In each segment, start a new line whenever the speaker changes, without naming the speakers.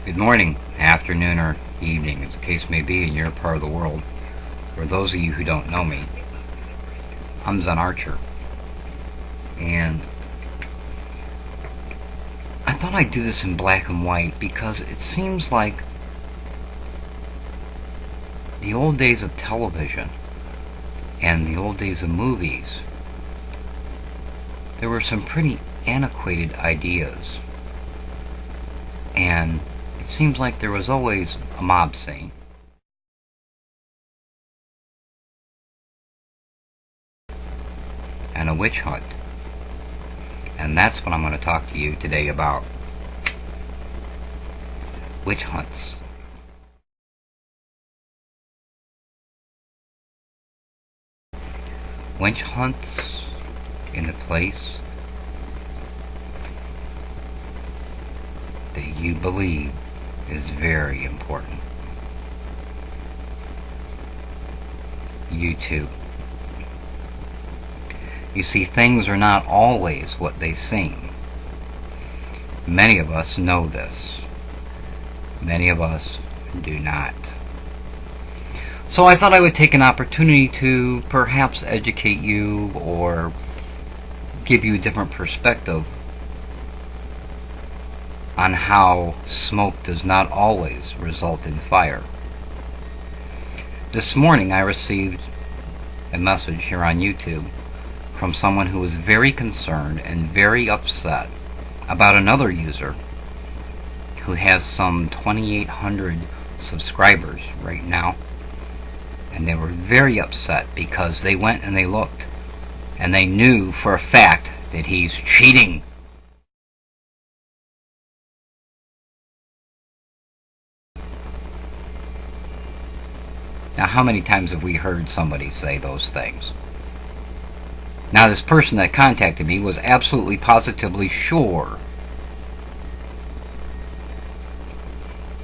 Good morning, afternoon, or evening, as the case may be in your part of the world. For those of you who don't know me, I'm Zen Archer, and I thought I'd do this in black and white because it seems like the old days of television and the old days of movies, there were some pretty antiquated ideas, and it seems like there was always a mob scene. And a witch hunt. And that's what I'm going to talk to you today about. Witch hunts. Witch hunts in a place that you believe is very important. YouTube. You see, things are not always what they seem. Many of us know this. Many of us do not. So I thought I would take an opportunity to perhaps educate you or give you a different perspective on how smoke does not always result in fire. This morning I received a message here on YouTube from someone who was very concerned and very upset about another user who has some 2,800 subscribers right now, and they were very upset because they went and they looked and they knew for a fact that he's cheating. Now, how many times have we heard somebody say those things? Now, this person that contacted me was absolutely positively sure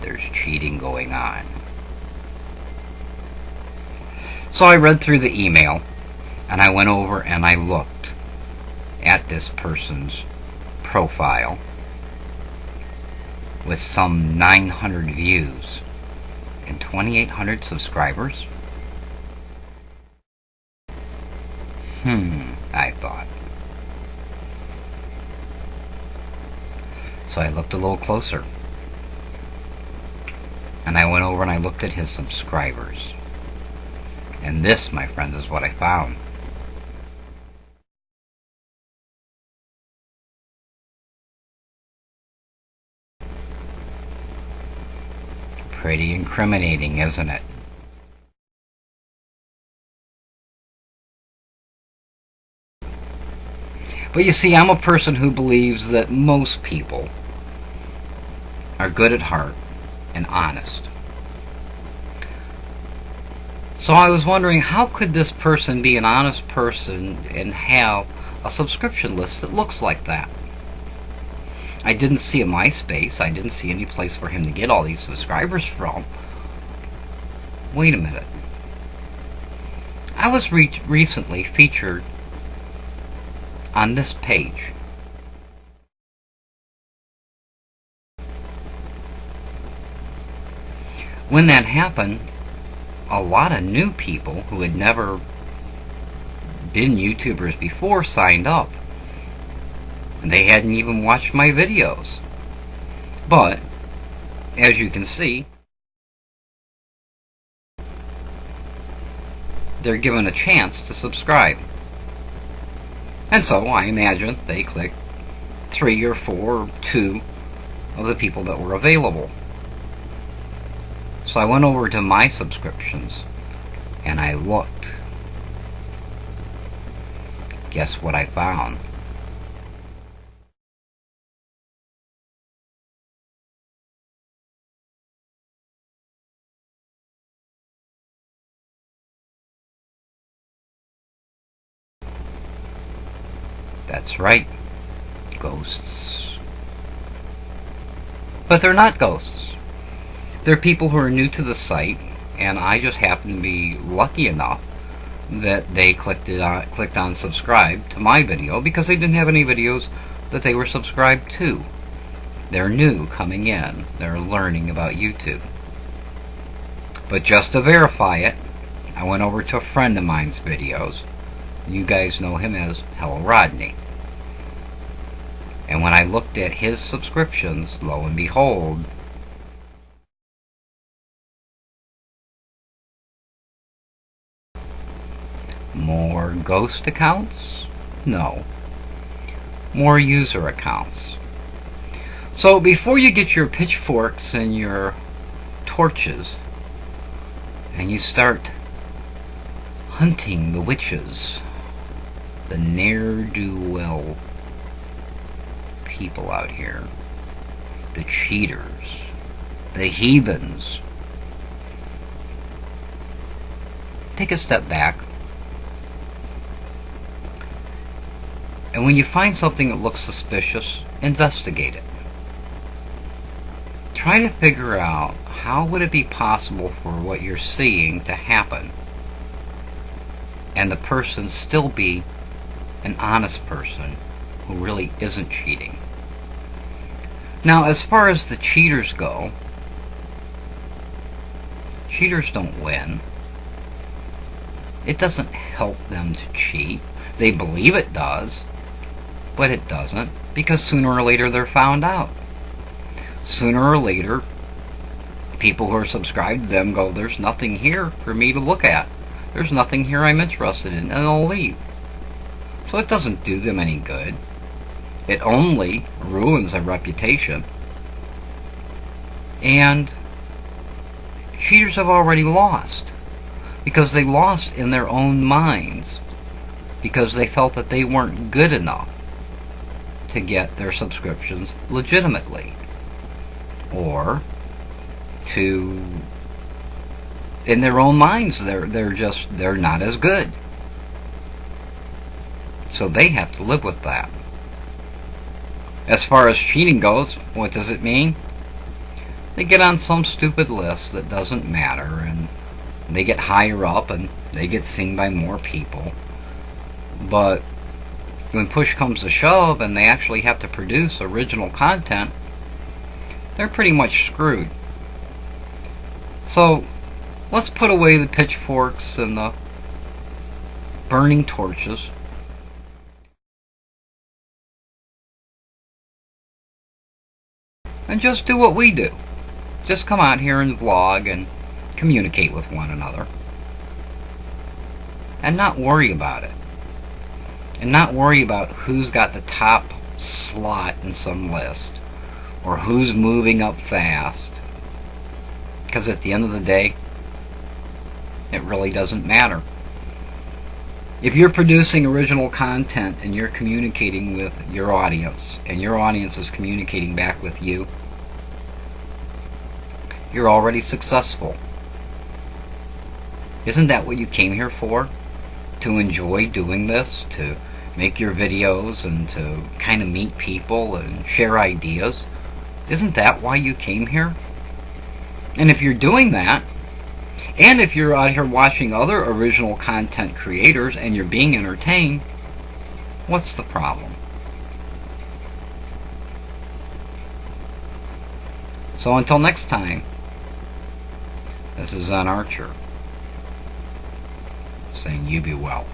there's cheating going on. So I read through the email, and I went over and I looked at this person's profile with some 900 views and 2,800 subscribers. I thought. So I looked a little closer. And I went over and I looked at his subscribers. And this, my friends, is what I found. Pretty incriminating, isn't it? But you see, I'm a person who believes that most people are good at heart and honest. So I was wondering, how could this person be an honest person and have a subscription list that looks like that? I didn't see a MySpace. I didn't see any place for him to get all these subscribers from. Wait a minute. I was recently featured on this page. When that happened, a lot of new people who had never been YouTubers before signed up. And they hadn't even watched my videos. But, as you can see, they're given a chance to subscribe. And so I imagine they clicked 3 or 4 or 2 of the people that were available. So I went over to my subscriptions and I looked. Guess what I found? That's right. Ghosts. But they're not ghosts. They're people who are new to the site, and I just happen to be lucky enough that they clicked on subscribe to my video because they didn't have any videos that they were subscribed to. They're new coming in. They're learning about YouTube. But just to verify it, I went over to a friend of mine's videos. You guys know him as Hello Rodney. And when I looked at his subscriptions, lo and behold, more ghost accounts? No. More user accounts. So before you get your pitchforks and your torches and you start hunting the witches, the ne'er-do-well people out here, the cheaters, the heathens, take a step back. And when you find something that looks suspicious, investigate it. Try to figure out how would it be possible for what you're seeing to happen and the person still be an honest person who really isn't cheating. Now, as far as the cheaters go, cheaters don't win. It doesn't help them to cheat. They believe it does, but it doesn't, because sooner or later they're found out. Sooner or later, people who are subscribed to them go, there's nothing here for me to look at. There's nothing here I'm interested in, and they'll leave. So it doesn't do them any good. It only ruins their reputation. And cheaters have already lost, because they lost in their own minds, because they felt that they weren't good enough to get their subscriptions legitimately, or to, in their own minds, they're not as good. So they have to live with that. As far as cheating goes, what does it mean? They get on some stupid list that doesn't matter, and they get higher up, and they get seen by more people. But when push comes to shove, and they actually have to produce original content, they're pretty much screwed. So, let's put away the pitchforks and the burning torches. And just do what we do. Just come out here and vlog and communicate with one another. And not worry about it. And not worry about who's got the top slot in some list, or who's moving up fast. Because at the end of the day, it really doesn't matter. If you're producing original content and you're communicating with your audience, and your audience is communicating back with you, you're already successful. Isn't that what you came here for? To enjoy doing this? To make your videos and to kind of meet people and share ideas? Isn't that why you came here? And if you're doing that, and if you're out here watching other original content creators and you're being entertained, what's the problem? So until next time, this is Zen Archer saying you be well.